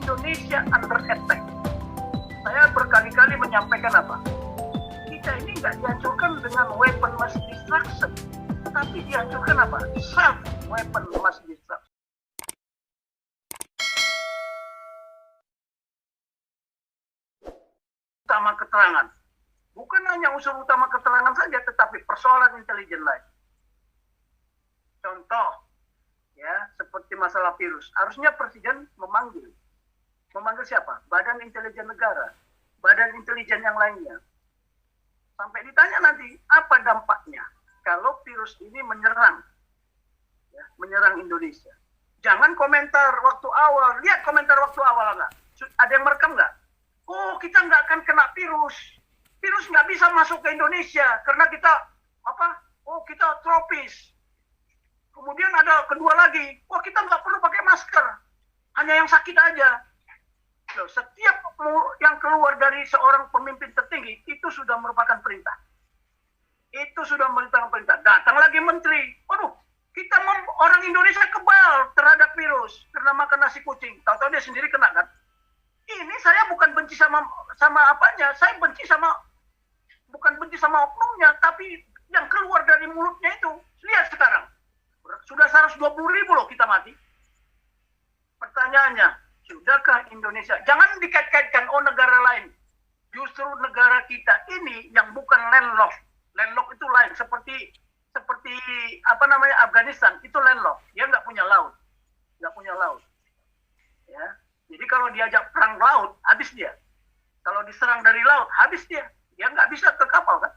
Indonesia under attack. Saya berkali-kali menyampaikan apa? Kita ini nggak dihancurkan dengan weapon mass destruction, tapi dihancurkan apa? Self weapon mass destruction. Utama keterangan. Bukan hanya unsur utama keterangan saja, tetapi persoalan intelijen lain. Contoh, ya, seperti masalah virus. Harusnya Presiden memanggil siapa? Badan Intelijen Negara, badan intelijen yang lainnya. Sampai ditanya nanti, apa dampaknya kalau virus ini menyerang Indonesia. Jangan komentar waktu awal. Lihat komentar waktu awal nggak? Ada yang merekam nggak? Oh, kita nggak akan kena virus. Virus nggak bisa masuk ke Indonesia karena kita kita tropis. Kemudian ada kedua lagi, wah kita nggak perlu pakai masker, hanya yang sakit aja. Loh, setiap yang keluar dari seorang pemimpin tertinggi itu sudah merupakan perintah. Itu sudah merupakan perintah. Datang lagi menteri, waduh, orang Indonesia kebal terhadap virus karena makan nasi kucing. Tahu-tahu dia sendiri kena kan? Ini saya bukan benci sama apanya, saya bukan benci sama oknumnya, tapi yang keluar dari mulutnya itu. Lihat sekarang, sudah 120.000 loh kita mati. Pertanyaannya, sudahkah Indonesia? Jangan dikait-kaitkan, negara lain. Justru negara kita ini yang bukan landlocked. Landlocked itu lain, seperti Afghanistan, itu landlocked. Dia nggak punya laut. Ya. Jadi kalau diajak perang laut, habis dia. Kalau diserang dari laut, habis dia. Dia nggak bisa ke kapal kan?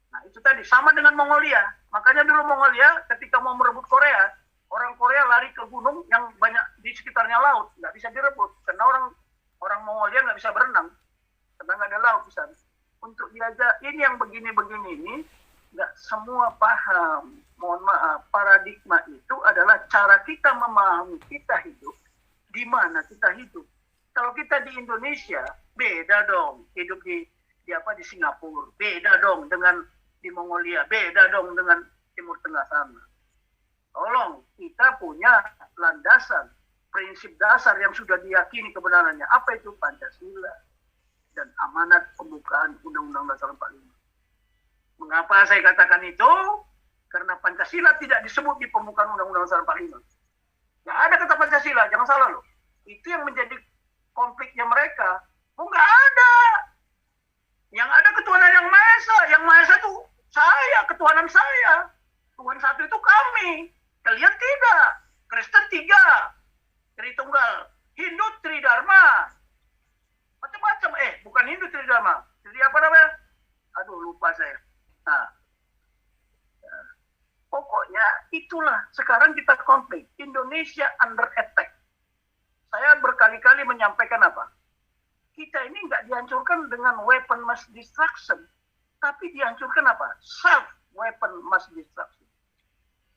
Nah itu tadi, sama dengan Mongolia. Makanya dulu Mongolia ketika mau merebut Korea, orang Korea lari ke gunung yang banyak di sekitarnya laut. Nggak bisa direbut, karena orang Mongolia nggak bisa berenang. Karena nggak ada laut di sana. Untuk diajak, ini yang begini-begini ini, nggak semua paham. Mohon maaf, paradigma itu adalah cara kita memahami kita hidup, di mana kita hidup. Kalau kita di Indonesia, beda dong hidup di Singapura, beda dong dengan di Mongolia, beda dong dengan Timur Tengah sana. Tolong, kita punya landasan, prinsip dasar yang sudah diyakini kebenarannya. Apa itu? Pancasila dan amanat pembukaan Undang-Undang Dasar 45. Mengapa saya katakan itu? Karena Pancasila tidak disebut di pembukaan Undang-Undang Dasar 45. Nggak ada kata Pancasila, jangan salah loh. Itu yang menjadi konfliknya mereka. Oh, nggak ada. Yang ada ketuhanan yang Maha Esa. Yang Maha Esa itu saya, ketuhanan saya. Tuhan satu itu kami. Kalian tidak. Kristen 3. Tritunggal. Hindu Tridharma. Macam-macam. Bukan Hindu Tridharma. Jadi apa namanya? Aduh, lupa saya. Nah. Pokoknya itulah. Sekarang kita konflik. Indonesia under attack. Saya berkali-kali menyampaikan apa? Kita ini nggak dihancurkan dengan weapon mass destruction, tapi dihancurkan apa? Self weapon mass destruction,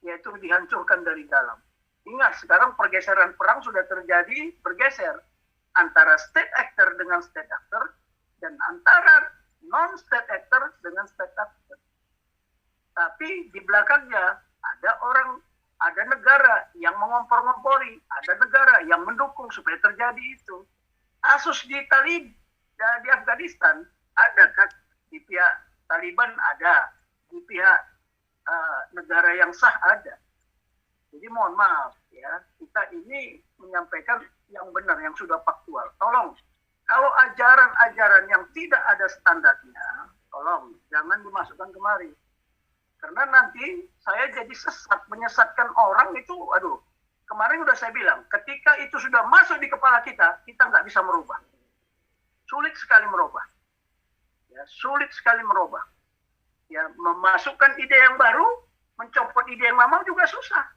yaitu dihancurkan dari dalam. Ingat, sekarang pergeseran perang sudah terjadi, bergeser antara state actor dengan state actor, dan antara non-state actor dengan state actor. Tapi di belakangnya ada negara yang mengompor-ngompori, ada negara yang mendukung supaya terjadi itu. Kasus di Afghanistan ada kan, di pihak Taliban ada, di pihak negara yang sah ada. Jadi mohon maaf ya, kita ini menyampaikan yang benar, yang sudah faktual. Tolong, kalau ajaran-ajaran yang tidak ada standarnya, tolong jangan dimasukkan kemari. Karena nanti saya jadi sesat, menyesatkan orang itu, aduh. Kemarin sudah saya bilang, ketika itu sudah masuk di kepala kita nggak bisa merubah. Sulit sekali merubah. Ya, sulit sekali merubah. Ya, memasukkan ide yang baru, mencopot ide yang lama juga susah.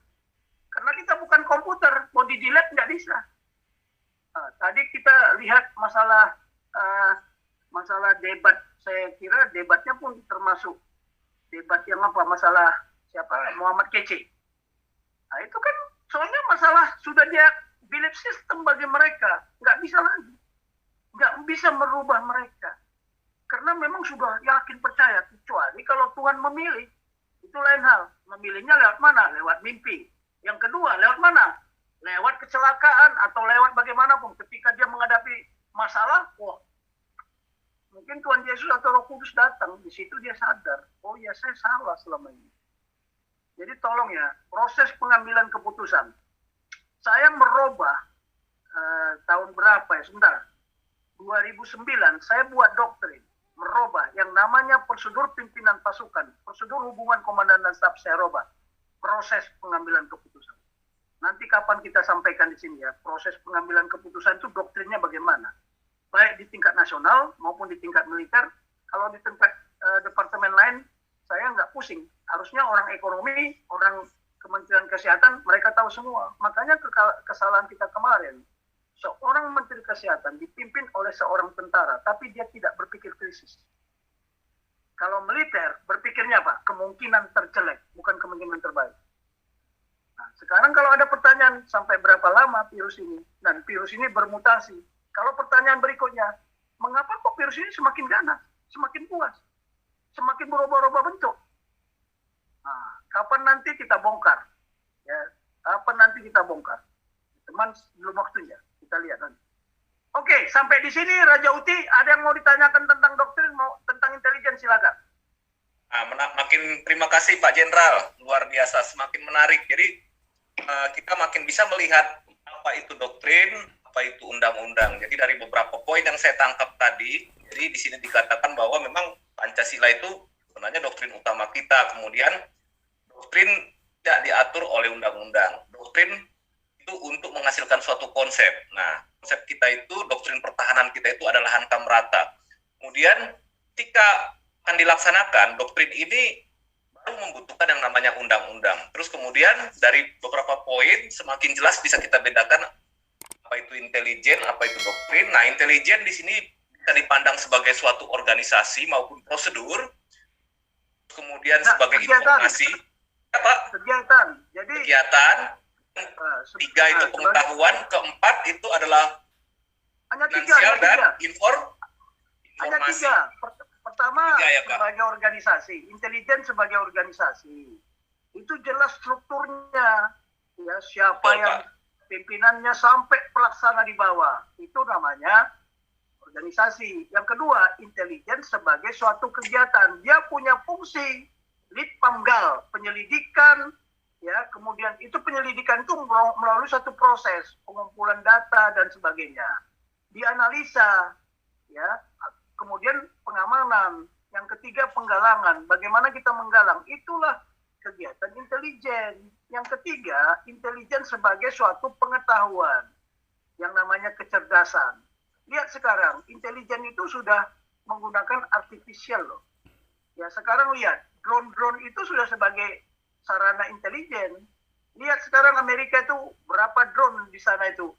Karena kita bukan komputer, mau di-delete nggak bisa. Tadi kita lihat masalah debat, saya kira debatnya pun termasuk debat yang masalah Muhammad Kece. Nah itu kan soalnya masalah sudah dia belief system bagi mereka, nggak bisa lagi, nggak bisa merubah mereka, karena memang sudah yakin percaya. Kecuali kalau Tuhan memilih, itu lain hal. Memilihnya lewat mana? Lewat mimpi. Yang kedua lewat mana? lewat kecelakaan atau lewat bagaimanapun, ketika dia menghadapi masalah, wah, mungkin Tuhan Yesus atau Roh Kudus datang, di situ dia sadar, oh ya saya salah selama ini. Jadi tolong ya, proses pengambilan keputusan. Saya merubah tahun berapa ya, sebentar, 2009 saya buat doktrin, merubah yang namanya prosedur pimpinan pasukan, prosedur hubungan komandan dan staf saya rubah, proses pengambilan keputusan. Nanti kapan kita sampaikan di sini ya, proses pengambilan keputusan itu doktrinnya bagaimana. Baik di tingkat nasional maupun di tingkat militer. Kalau di tingkat departemen lain, saya nggak pusing. Harusnya orang ekonomi, orang Kementerian Kesehatan, mereka tahu semua. Makanya kesalahan kita kemarin, seorang Menteri Kesehatan dipimpin oleh seorang tentara, tapi dia tidak berpikir krisis. Kalau militer, berpikirnya apa? Kemungkinan terjelek, bukan kemungkinan terbaik. Nah, sekarang kalau ada pertanyaan, sampai berapa lama virus ini? Dan virus ini bermutasi. Kalau pertanyaan berikutnya, mengapa kok virus ini semakin ganas, semakin puas, semakin berubah-ubah bentuk? Nah, kapan nanti kita bongkar? Ya, kapan nanti kita bongkar? Teman, belum waktunya. Kita lihat nanti. Oke, sampai di sini Raja Uti, ada yang mau ditanyakan tentang doktrin, mau tentang intelijen, silakan. Makin terima kasih Pak Jenderal, luar biasa, semakin menarik. Jadi kita makin bisa melihat apa itu doktrin, apa itu undang-undang. Jadi dari beberapa poin yang saya tangkap tadi, jadi di sini dikatakan bahwa memang Pancasila itu sebenarnya doktrin utama kita. Kemudian doktrin tidak diatur oleh undang-undang. Doktrin itu untuk menghasilkan suatu konsep. Nah, konsep kita itu, doktrin pertahanan kita itu adalah hankam rata. Kemudian ketika akan dilaksanakan, doktrin ini baru membutuhkan yang namanya undang-undang. Terus kemudian dari beberapa poin semakin jelas bisa kita bedakan apa itu intelijen, apa itu doktrin. Nah, intelijen di sini bisa dipandang sebagai suatu organisasi maupun prosedur, kemudian sebagai informasi. Apa? Kegiatan. Jadi kegiatan. Tiga itu pengetahuan, keempat itu adalah finansial dan informasi. Hanya tiga. Pertama, ya, sebagai organisasi, intelijen sebagai organisasi, itu jelas strukturnya, ya siapa yang pimpinannya sampai pelaksana di bawah, itu namanya organisasi. Yang kedua, intelijen sebagai suatu kegiatan, dia punya fungsi litpamgal, penyelidikan, ya kemudian itu penyelidikan itu melalui satu proses pengumpulan data dan sebagainya, dianalisa, ya. Kemudian pengamanan, yang ketiga penggalangan, bagaimana kita menggalang, itulah kegiatan intelijen. Yang ketiga, intelijen sebagai suatu pengetahuan, yang namanya kecerdasan. Lihat sekarang, intelijen itu sudah menggunakan artificial loh. Ya sekarang lihat, drone itu sudah sebagai sarana intelijen. Lihat sekarang Amerika itu berapa drone di sana itu,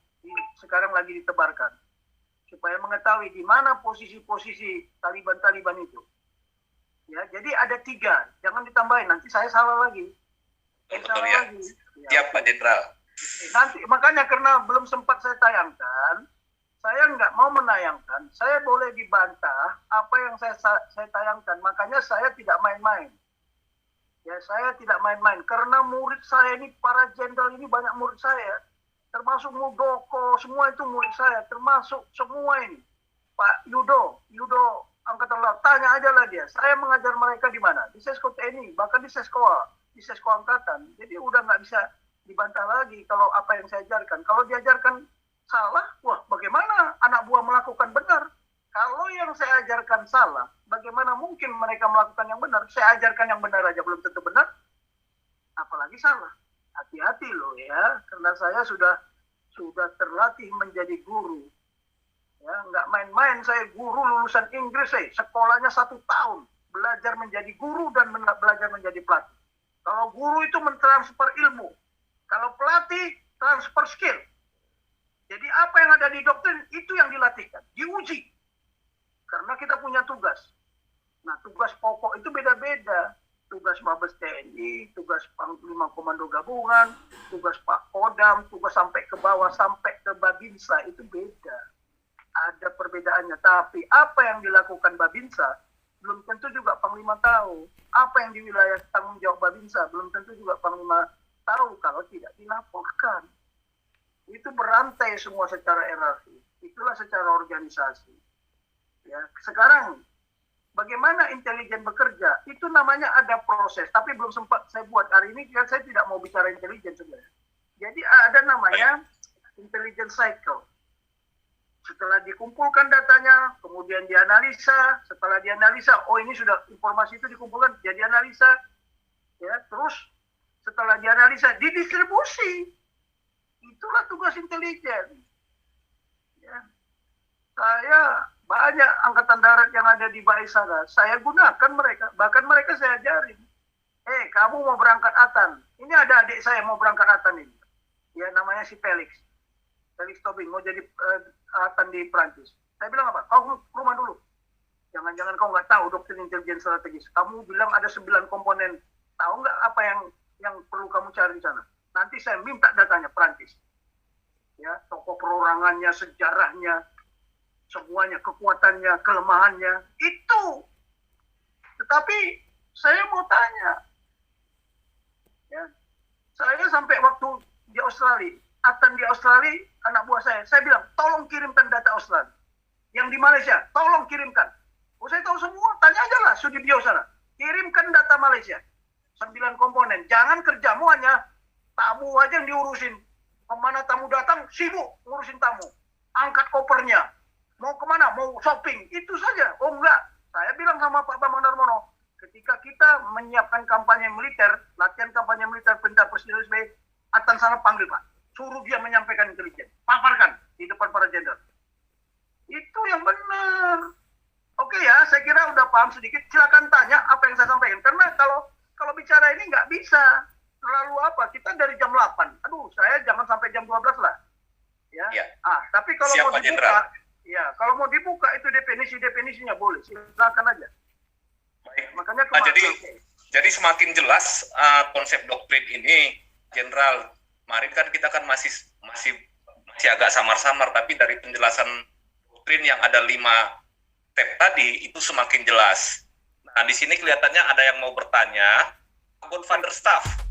sekarang lagi ditebarkan. Supaya mengetahui di mana posisi-posisi Taliban itu. Ya, jadi ada tiga, jangan ditambahin, nanti saya salah lagi. Betul ya. Siap Pak Jenderal. Nanti, makanya karena belum sempat saya tayangkan, saya nggak mau menayangkan, saya boleh dibantah apa yang saya tayangkan, makanya saya tidak main-main. Ya, saya tidak main-main, karena murid saya ini, para jenderal ini banyak murid saya. Termasuk Muldoko, semua itu murid saya, termasuk semua ini. Pak Yudo Angkatan Laut, tanya aja lah dia. Saya mengajar mereka di mana? Di Sesko TNI, bahkan di Sesko Angkatan. Jadi udah nggak bisa dibantah lagi kalau apa yang saya ajarkan. Kalau diajarkan salah, wah bagaimana anak buah melakukan benar? Kalau yang saya ajarkan salah, bagaimana mungkin mereka melakukan yang benar? Saya ajarkan yang benar aja belum tentu benar, apalagi salah. Hati-hati loh ya, karena saya sudah terlatih menjadi guru. Ya, nggak main-main, saya guru lulusan Inggris, sekolahnya 1 tahun, belajar menjadi guru dan belajar menjadi pelatih. Kalau guru itu mentransfer ilmu, kalau pelatih transfer skill. Jadi apa yang ada di doktrin itu yang dilatihkan, diuji. Karena kita punya tugas. Nah, tugas pokok itu beda-beda. Tugas Mabes TNI, tugas Panglima Komando Gabungan, tugas Pak Kodam, tugas sampai ke bawah, sampai ke Babinsa, itu beda. Ada perbedaannya, tapi apa yang dilakukan Babinsa, belum tentu juga Panglima tahu. Apa yang di wilayah tanggung jawab Babinsa, belum tentu juga Panglima tahu kalau tidak dilaporkan. itu berantai semua secara hierarki. Itulah secara organisasi. Ya, sekarang bagaimana intelijen bekerja? Itu namanya ada proses, tapi belum sempat saya buat hari ini. Saya tidak mau bicara intelijen sebenarnya. Jadi ada namanya intelligence cycle. Setelah dikumpulkan datanya, kemudian dianalisa. Setelah dianalisa, oh ini sudah informasi itu dikumpulkan, jadi analisa. Ya, terus setelah dianalisa, didistribusi. Itulah tugas intelijen. Ya. Saya banyak angkatan darat yang ada di bawah sana. Saya gunakan mereka, bahkan mereka saya ajarin. Kamu mau berangkat Atan. Ini ada adik saya mau berangkat Atan ini. Ya, namanya si Felix Tobing, mau jadi Atan di Prancis. Saya bilang apa? Kau ke rumah dulu. Jangan-jangan kau nggak tahu doktrin intelijen strategis. Kamu bilang ada 9 komponen. Tahu nggak apa yang perlu kamu cari di sana? Nanti saya minta datanya Prancis. Ya, tokoh perorangannya, sejarahnya, semuanya, kekuatannya, kelemahannya, itu. Tetapi saya mau tanya, ya, saya sampai waktu di Australia, Atan di Australia, anak buah saya bilang, tolong kirimkan data Australia. Yang di Malaysia, tolong kirimkan. Oh, saya tahu semua, tanya aja lah, Sudibyo sana. Kirimkan data Malaysia. 9 komponen. Jangan kerjamu hanya tamu aja yang diurusin. Kemana tamu datang, sibuk ngurusin tamu. Angkat kopernya. Mau kemana? Mau shopping. Itu saja. Oh enggak. Saya bilang sama Pak Bambang Darmono, ketika kita menyiapkan kampanye militer, latihan kampanye militer perintah Presiden SBY, Atan sana panggil Pak. Suruh dia menyampaikan intelijen. Paparkan di depan para jenderal. Itu yang benar. Oke ya, saya kira udah paham sedikit. Silakan tanya apa yang saya sampaikan. Karena kalau bicara ini nggak bisa. Terlalu apa? Kita dari jam 8. Aduh, saya jangan sampai jam 12 lah. Ya. Tapi kalau Siap, mau dibuka, kalau mau dibuka itu definisinya boleh. Silakan aja. Baik. Makanya jadi semakin jelas konsep doktrin ini, Jenderal. Kemarin kan kita kan masih agak samar-samar, tapi dari penjelasan doktrin yang ada 5 tab tadi itu semakin jelas. Nah, di sini kelihatannya ada yang mau bertanya. Godfather Staff,